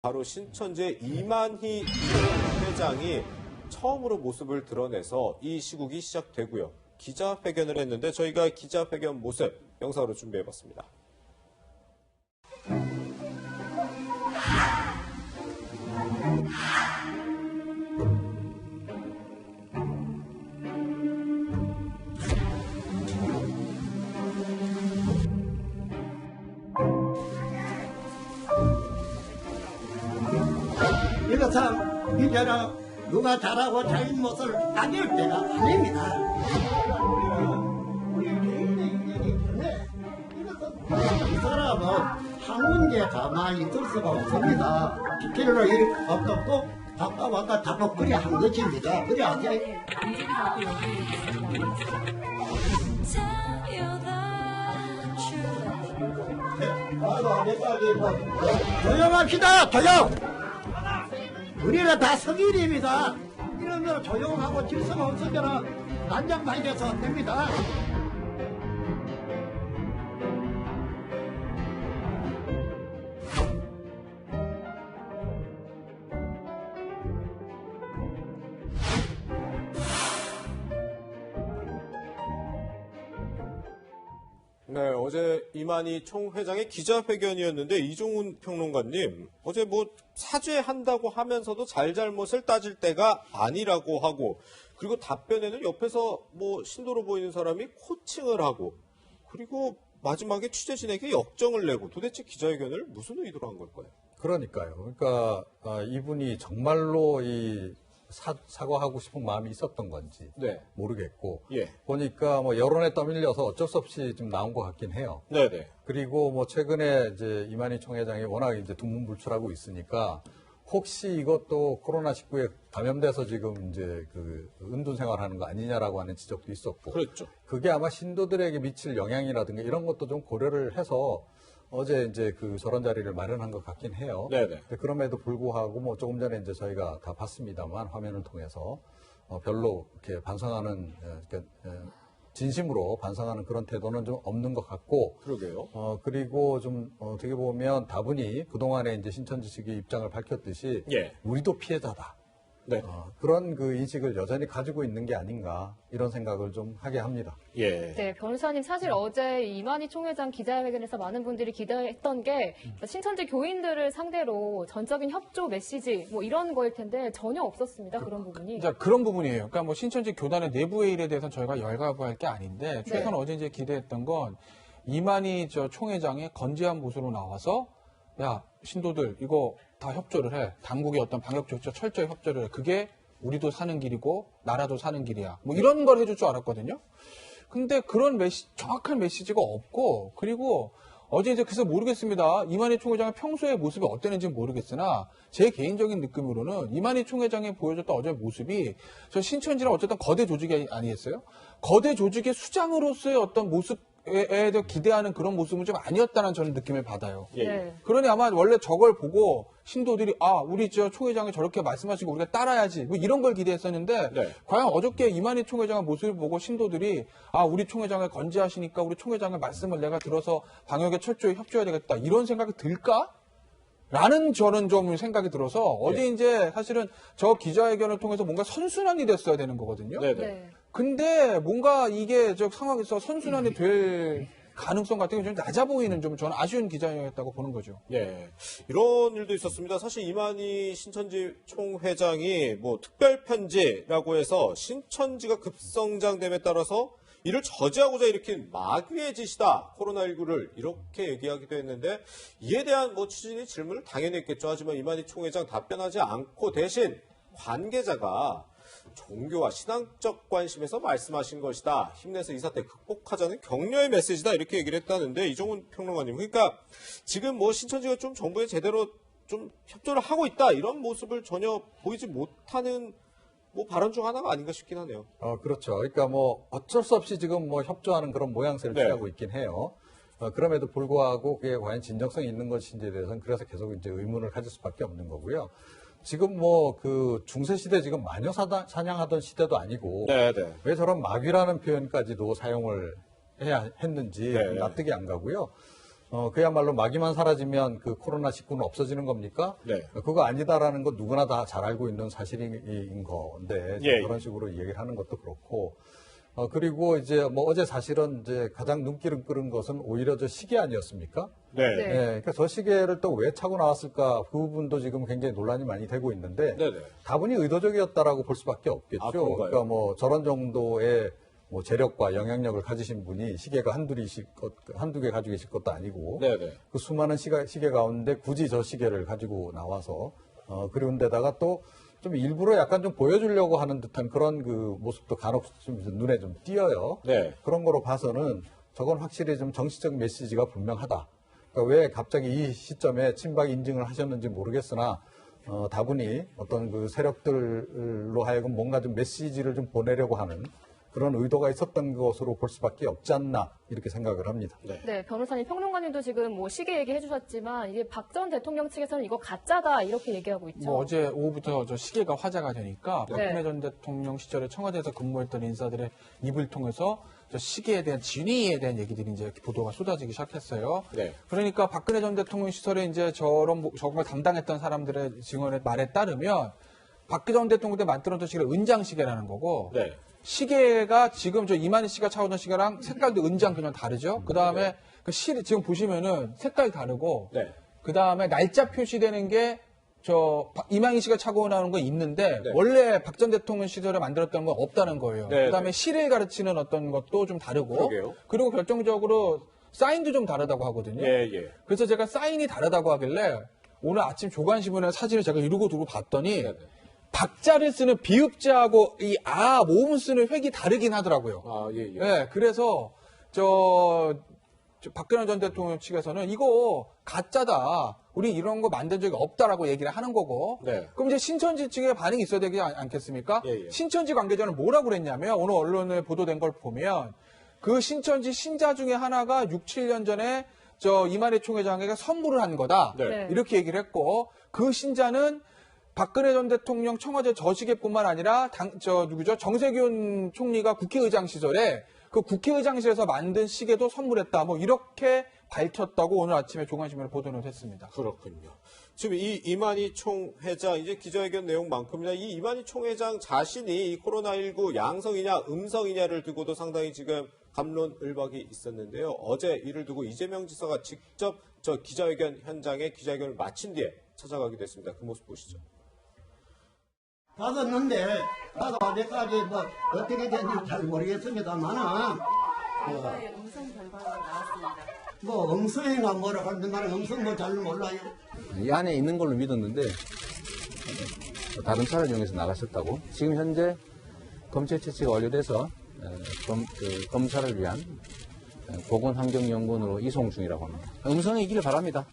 바로 신천지의 이만희 회장이 처음으로 모습을 드러내서 이 시국이 시작되고요. 기자회견을 했는데 저희가 기자회견 모습 영상으로 준비해봤습니다. 이것은 이제는 누가 잘하고 자기 못을 따질 때가 아닙니다. 우리 개인의 인연이 때문에 이것은 이 사람은 한 문제 가만히 있을 수가 없습니다. 필요로 없고 답답하다 답답거리 한 것입니다. 그래 하지. 조용합시다. 조용. 우리는 다 성인입니다. 이러면 조용하고 질서가 없으면 난장판돼서 안 됩니다. 네, 어제 이만희 총회장의 기자회견이었는데 이종훈 평론가님, 어제 뭐 사죄한다고 하면서도 잘잘못을 따질 때가 아니라고 하고, 그리고 답변에는 옆에서 뭐 신도로 보이는 사람이 코칭을 하고, 그리고 마지막에 취재진에게 역정을 내고, 도대체 기자회견을 무슨 의도로 한 걸까요? 그러니까요. 그러니까 이분이 정말로 사과하고 싶은 마음이 있었던 건지 네. 모르겠고 예. 보니까 뭐 여론에 떠밀려서 어쩔 수 없이 좀 나온 것 같긴 해요. 네네. 그리고 뭐 최근에 이제 이만희 총회장이 워낙 이제 두문불출하고 있으니까 혹시 이것도 코로나19에 감염돼서 지금 이제 그 은둔 생활하는 거 아니냐라고 하는 지적도 있었고. 그렇죠. 그게 아마 신도들에게 미칠 영향이라든가 이런 것도 좀 고려를 해서 어제 이제 그 저런 자리를 마련한 것 같긴 해요. 네네. 그럼에도 불구하고 뭐 조금 전에 이제 저희가 다 봤습니다만 화면을 통해서 별로 이렇게 반성하는 진심으로 반성하는 그런 태도는 좀 없는 것 같고. 그러게요. 그리고 좀 어떻게 보면 다분히 그동안에 이제 신천지 측의 입장을 밝혔듯이 예. 우리도 피해자다. 네. 그런 그 인식을 여전히 가지고 있는 게 아닌가 이런 생각을 좀 하게 합니다. 예. 네, 변호사님 사실 어제 이만희 총회장 기자회견에서 많은 분들이 기대했던 게 신천지 교인들을 상대로 전적인 협조 메시지 뭐 이런 거일 텐데 전혀 없었습니다. 그런 부분이. 그런 부분이에요. 그러니까 뭐 신천지 교단의 내부의 일에 대해서는 저희가 열과부할 게 아닌데 최소한 어제 이제 기대했던 건 이만희 총회장의 건재한 모습으로 나와서 야 신도들 이거 다 협조를 해. 당국의 어떤 방역 조치 철저히 협조를 해. 그게 우리도 사는 길이고 나라도 사는 길이야. 뭐 이런 걸 해줄 줄 알았거든요. 근데 그런 정확한 메시지가 없고, 그리고 어제 이제 그래서 모르겠습니다. 이만희 총회장의 평소의 모습이 어땠는지는 모르겠으나 제 개인적인 느낌으로는 이만희 총회장이 보여줬던 어제 모습이 저 신천지랑 어쨌든 거대 조직이 아니겠어요? 거대 조직의 수장으로서의 어떤 모습 에 기대하는 그런 모습은 좀 아니었다는 저는 느낌을 받아요. 예. 네. 그러니 아마 원래 저걸 보고 신도들이 우리 저 총회장이 저렇게 말씀하시고 우리가 따라야지 뭐 이런 걸 기대했었는데 네. 과연 어저께 이만희 총회장의 모습을 보고 신도들이 우리 총회장을 건재하시니까 우리 총회장의 말씀을 내가 들어서 방역에 철저히 협조해야 되겠다 이런 생각이 들까? 라는 저는 좀 생각이 들어서 어제 이제 사실은 저 기자회견을 통해서 뭔가 선순환이 됐어야 되는 거거든요. 네네. 네. 근데 뭔가 이게 저 상황에서 선순환이 될 가능성 같은 게 좀 낮아 보이는 좀 저는 아쉬운 기자회견이었다고 보는 거죠. 예. 이런 일도 있었습니다. 사실 이만희 신천지 총회장이 뭐 특별편지라고 해서 신천지가 급성장됨에 따라서 이를 저지하고자 일으킨 마귀의 짓이다. 코로나19를 이렇게 얘기하기도 했는데 이에 대한 뭐 취재진이 질문을 당연히 했겠죠. 하지만 이만희 총회장 답변하지 않고 대신 관계자가 종교와 신앙적 관심에서 말씀하신 것이다. 힘내서 이 사태 극복하자는 격려의 메시지다. 이렇게 얘기를 했다는데 이종훈 평론가님. 그러니까 지금 뭐 신천지가 좀 정부에 제대로 좀 협조를 하고 있다. 이런 모습을 전혀 보이지 못하는 뭐 발언 중 하나가 아닌가 싶긴 하네요. 그렇죠. 그러니까 뭐 어쩔 수 없이 지금 뭐 협조하는 그런 모양새를 네. 취하고 있긴 해요. 그럼에도 불구하고 그게 과연 진정성이 있는 것인지에 대해서는 그래서 계속 이제 의문을 가질 수밖에 없는 거고요. 지금 뭐 그 중세시대 지금 마녀 사냥하던 시대도 아니고 네네. 왜 저런 마귀라는 표현까지도 사용을 해야 했는지 네. 납득이 안 가고요. 그야말로 마귀만 사라지면 그 코로나19는 없어지는 겁니까? 네. 그거 아니다라는 건 누구나 다 잘 알고 있는 사실인 건데 예. 그런 식으로 얘기를 하는 것도 그렇고 그리고 이제 뭐 어제 사실은 이제 가장 눈길을 끄는 것은 오히려 저 시계 아니었습니까? 네. 네. 그러니까 저 시계를 또 왜 차고 나왔을까 그 부분도 지금 굉장히 논란이 많이 되고 있는데 네네. 다분히 의도적이었다라고 볼 수밖에 없겠죠. 아, 그런가요? 그러니까 뭐 저런 정도의 뭐 재력과 영향력을 가지신 분이 시계가 한두 개 가지고 계실 것도 아니고 네네. 그 수많은 시계 가운데 굳이 저 시계를 가지고 나와서 그리운 데다가 또 좀 일부러 약간 좀 보여주려고 하는 듯한 그런 그 모습도 간혹 좀 눈에 좀 띄어요. 네. 그런 거로 봐서는 저건 확실히 좀 정치적 메시지가 분명하다. 그러니까 왜 갑자기 이 시점에 친박 인증을 하셨는지 모르겠으나 다분히 어떤 그 세력들로 하여금 뭔가 좀 메시지를 좀 보내려고 하는 그런 의도가 있었던 것으로 볼 수밖에 없지 않나 이렇게 생각을 합니다. 네, 변호사님, 평론가님도 지금 뭐 시계 얘기해 주셨지만 이게 박 전 대통령 측에서는 이거 가짜다 이렇게 얘기하고 있죠. 뭐 어제 오후부터 저 시계가 화제가 되니까 네. 박근혜 전 대통령 시절에 청와대에서 근무했던 인사들의 입을 통해서 저 시계에 대한 진위에 대한 얘기들이 이제 보도가 쏟아지기 시작했어요. 네. 그러니까 박근혜 전 대통령 시절에 이제 저런 걸 담당했던 사람들의 증언의 말에 따르면 박근혜 전 대통령 때 만들었던 시계를 은장시계라는 거고 네. 시계가 지금 저 이만희 씨가 차오던 시계랑 색깔도 은장 그냥 다르죠. 그 다음에 그 지금 보시면은 색깔이 다르고 네. 그 다음에 날짜 표시되는 게 이만희 씨가 차고 나오는 건 있는데 네. 원래 박 전 대통령 시절에 만들었던 건 없다는 거예요. 네, 그 다음에 네. 시를 가르치는 어떤 것도 좀 다르고 그러게요. 그리고 결정적으로 사인도 좀 다르다고 하거든요. 예, 예. 그래서 제가 사인이 다르다고 하길래 오늘 아침 조간신문에 사진을 제가 이러고 두고 봤더니 네네. 박자를 쓰는 비읍자하고 이 모음을 쓰는 획이 다르긴 하더라고요. 아, 예, 예. 네, 그래서 저 박근혜 전 대통령 측에서는 이거 가짜다. 우리 이런 거 만든 적이 없다라고 얘기를 하는 거고. 네. 그럼 이제 신천지 측의 반응이 있어야 되지 않겠습니까? 예, 예. 신천지 관계자는 뭐라고 그랬냐면 오늘 언론에 보도된 걸 보면 그 신천지 신자 중에 하나가 6, 7년 전에 저 이만희 총회장에게 선물을 한 거다. 네. 이렇게 얘기를 했고 그 신자는 박근혜 전 대통령 청와대 저시계뿐만 아니라 정세균 총리가 국회의장 시절에 그 국회의장실에서 만든 시계도 선물했다. 뭐 이렇게 밝혔다고 오늘 아침에 조간신문에 보도를 했습니다. 그렇군요. 지금 이 이만희 총회장 이제 기자회견 내용만큼이나 이 이만희 총회장 자신이 이 코로나19 양성이냐 음성이냐를 두고도 상당히 지금 갑론을박이 있었는데요. 어제 이를 두고 이재명 지사가 직접 저 기자회견 현장에 기자회견을 마친 뒤에 찾아가기도 했습니다. 그 모습 보시죠. 받았는데 나도 아직까지 뭐 어떻게 됐는지 잘 모르겠습니다만은 음성 결과가 나왔습니다. 뭐 음성인가 뭐라 하는데 나는 음성 뭐 잘 몰라요. 이 안에 있는 걸로 믿었는데 다른 차를 이용해서 나가셨다고. 지금 현재 검체 채취가 완료돼서 검사를 위한 보건환경연구원으로 이송 중이라고 합니다. 음성이기를 바랍니다.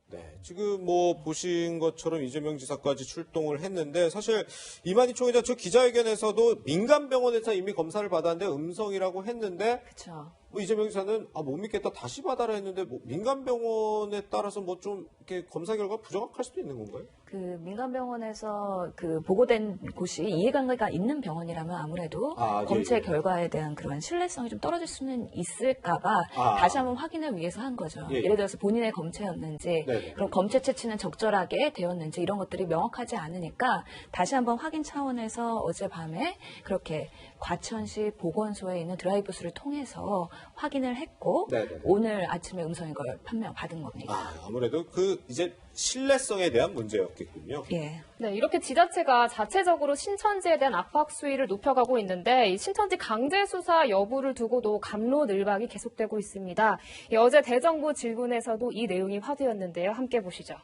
네, 지금 뭐 보신 것처럼 이재명 지사까지 출동을 했는데 사실 이만희 총회장 저 기자회견에서도 민간병원에서 이미 검사를 받았는데 음성이라고 했는데 그렇죠. 뭐 이재명 지사는 못 믿겠다 다시 받아라 했는데 뭐 민간병원에 따라서 뭐 좀 이렇게 검사 결과 부정확할 수도 있는 건가요? 그 민간병원에서 그 보고된 곳이 이해관계가 있는 병원이라면 아무래도 예, 검체 예. 결과에 대한 그런 신뢰성이 좀 떨어질 수는 있을까봐 아. 다시 한번 확인을 위해서 한 거죠. 예, 예. 예를 들어서 본인의 검체였는지, 네네. 그럼 검체 채취는 적절하게 되었는지 이런 것들이 명확하지 않으니까 다시 한번 확인 차원에서 어젯밤에 그렇게 과천시 보건소에 있는 드라이브스를 통해서 확인을 했고 네네. 오늘 아침에 음성인 걸 판명 받은 겁니다. 아무래도 그 이제 신뢰성에 대한 문제였겠군요. 예. 네, 이렇게 지자체가 자체적으로 신천지에 대한 압박 수위를 높여가고 있는데 이 신천지 강제 수사 여부를 두고도 갑론을박이 계속되고 있습니다. 어제 대정부 질문에서도 이 내용이 화두였는데요. 함께 보시죠.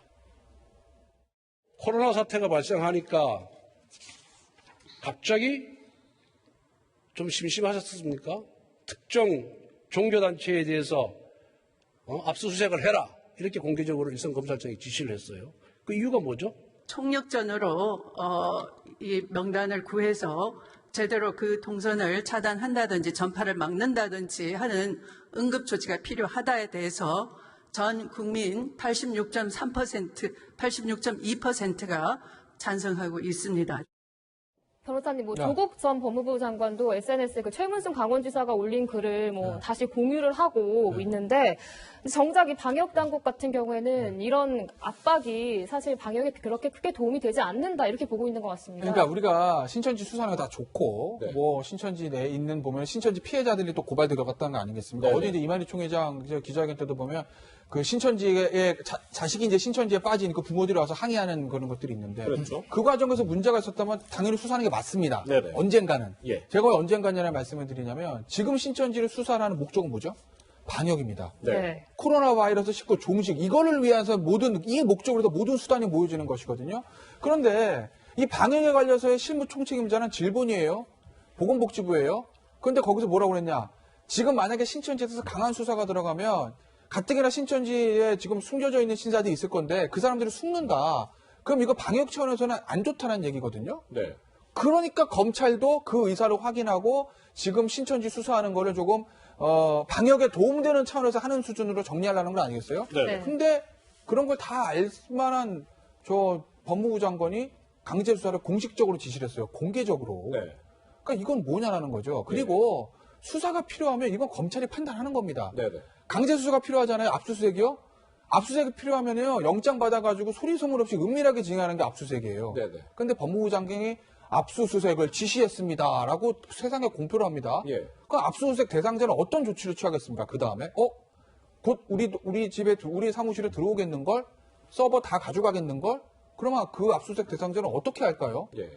코로나 사태가 발생하니까 갑자기 좀 심심하셨습니까? 특정 종교단체에 대해서 압수수색을 해라. 이렇게 공개적으로 일선검찰청이 지시를 했어요. 그 이유가 뭐죠? 총력전으로 이 명단을 구해서 제대로 그 동선을 차단한다든지 전파를 막는다든지 하는 응급조치가 필요하다에 대해서 전 국민 86.3%, 86.2%가 찬성하고 있습니다. 변호사님, 조국 전 법무부 장관도 SNS에 그 최문순 강원지사가 올린 글을 다시 공유를 하고 있는데 정작 이 방역 당국 같은 경우에는 이런 압박이 사실 방역에 그렇게 크게 도움이 되지 않는다 이렇게 보고 있는 것 같습니다. 그러니까 우리가 신천지 수사하는 거 다 좋고 네. 뭐 신천지 내에 있는 보면 신천지 피해자들이 또 고발 들어갔다는 거 아니겠습니까? 네, 어제 네. 이제 이만희 총회장 기자회견 때도 보면 그 신천지의 자식이 이제 신천지에 빠진 그 부모들이 와서 항의하는 그런 것들이 있는데 그렇죠. 그 과정에서 문제가 있었다면 당연히 수사하는 게 맞습니다. 네, 네. 언젠가는. 예. 제가 왜 언젠가냐는 말씀을 드리냐면 지금 신천지를 수사하는 목적은 뭐죠? 방역입니다. 네. 코로나 바이러스 19 종식 이거를 위해서 이 목적으로 모든 수단이 모여지는 것이거든요. 그런데 이 방역에 관련해서의 실무 총책임자는 질본이에요. 보건복지부예요. 그런데 거기서 뭐라고 그랬냐? 지금 만약에 신천지에서 강한 수사가 들어가면 가뜩이나 신천지에 지금 숨겨져 있는 신사들이 있을 건데 그 사람들을 숙는다. 그럼 이거 방역 차원에서는 안 좋다는 얘기거든요. 네. 그러니까 검찰도 그 의사를 확인하고 지금 신천지 수사하는 거를 조금 방역에 도움되는 차원에서 하는 수준으로 정리하려는 건 아니겠어요? 네. 근데 그런 걸 다 알 만한 저 법무부 장관이 강제 수사를 공식적으로 지시를 했어요. 공개적으로. 네. 그러니까 이건 뭐냐라는 거죠. 그리고 수사가 필요하면 이건 검찰이 판단하는 겁니다. 네. 네. 강제 수사가 필요하잖아요. 압수수색이요. 압수수색이 필요하면요. 영장 받아가지고 소리 소문 없이 은밀하게 진행하는 게 압수수색이에요. 네네. 근데 법무부 장관이 압수수색을 지시했습니다라고 세상에 공표를 합니다. 예. 그 압수수색 대상자는 어떤 조치를 취하겠습니까? 그 다음에 곧 우리 집에 우리 사무실에 들어오겠는 걸 서버 다 가져가겠는 걸 그러면 그 압수수색 대상자는 어떻게 할까요? 예.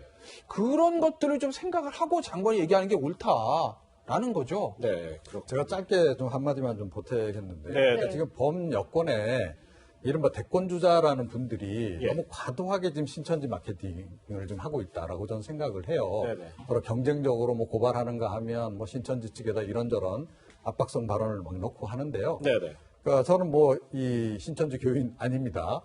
그런 것들을 좀 생각을 하고 장관이 얘기하는 게 옳다라는 거죠. 네. 그렇군요. 제가 짧게 좀 한마디만 좀 보태겠는데 네. 그러니까 지금 범여권에 이른바 대권주자라는 분들이 예. 너무 과도하게 지금 신천지 마케팅을 좀 하고 있다라고 저는 생각을 해요. 네네. 서로 경쟁적으로 뭐 고발하는가 하면 뭐 신천지 측에다 이런저런 압박성 발언을 막 넣고 하는데요. 네네. 그러니까 저는 뭐 이 신천지 교인 아닙니다.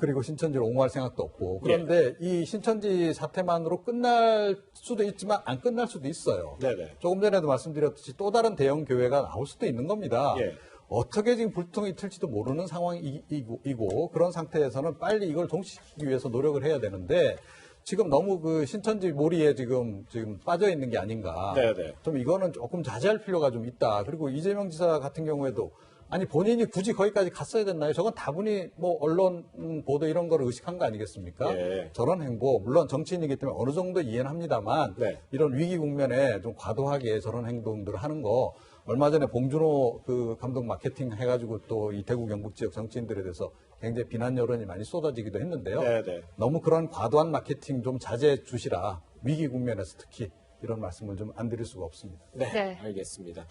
그리고 신천지를 옹호할 생각도 없고. 그런데 이 신천지 사태만으로 끝날 수도 있지만 안 끝날 수도 있어요. 네네. 조금 전에도 말씀드렸듯이 또 다른 대형 교회가 나올 수도 있는 겁니다. 예. 어떻게 지금 불통이 튈지도 모르는 상황이고 그런 상태에서는 빨리 이걸 종식시키기 위해서 노력을 해야 되는데 지금 너무 그 신천지 몰이에 지금 빠져 있는 게 아닌가. 네네. 좀 이거는 조금 자제할 필요가 좀 있다. 그리고 이재명 지사 같은 경우에도 아니 본인이 굳이 거기까지 갔어야 됐나요? 저건 다분히 뭐 언론 보도 이런 거를 의식한 거 아니겠습니까? 예. 저런 행보 물론 정치인이기 때문에 어느 정도 이해는 합니다만 네. 이런 위기 국면에 좀 과도하게 저런 행동들을 하는 거 얼마 전에 봉준호 그 감독 마케팅 해가지고 또 이 대구 경북 지역 정치인들에 대해서 굉장히 비난 여론이 많이 쏟아지기도 했는데요. 네네. 너무 그런 과도한 마케팅 좀 자제해 주시라. 위기 국면에서 특히 이런 말씀을 좀 안 드릴 수가 없습니다. 네. 네. 알겠습니다.